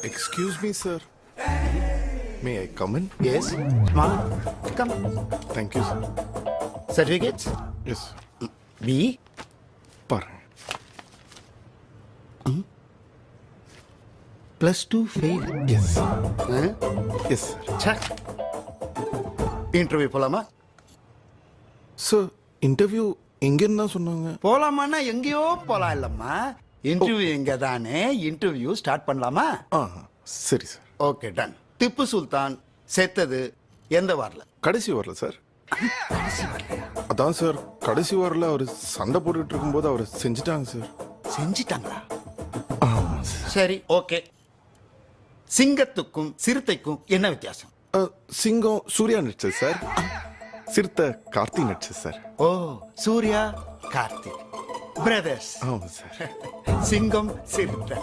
Excuse me, sir. May I come in? Yes. Ma, come. Thank you, sir. Certificates? Yes. B. பாருங்க. +2 fail. Yes. Huh? Yes, sir. Check. Interview போலாமா? Sir interview எங்கன்னு தான் சொன்னாங்க. போலாமான்னா எங்கேயோ போலாம் இல்லம்மா. Interview எங்க தானே இன்டர்வியூ ஸ்டார்ட் பண்ணலாமா? சரி sir. Okay done. Tipu Sultan செத்தது எந்த வாரில்? கடைசி வரல சார். அதான் சார் கடைசி வாரில் அவர் சண்டை போட்டுட்டு இருக்கும்போது அவர் செஞ்சுட்டாங்க சார். செஞ்சிட்டாங்களா? ஆமாம் சார். சரி ஓகே. சிங்கத்துக்கும் சிறுத்தைக்கும் என்ன வித்தியாசம்? சிங்கம் சூர்யா நடிச்சது சார். சிறுத்தை கார்த்தி நடிச்சது சார். ஓ, சூர்யா கார்த்திக் பிரதர்ஸ். ஆமாம் சார். சிங்கம் சிறுத்தை.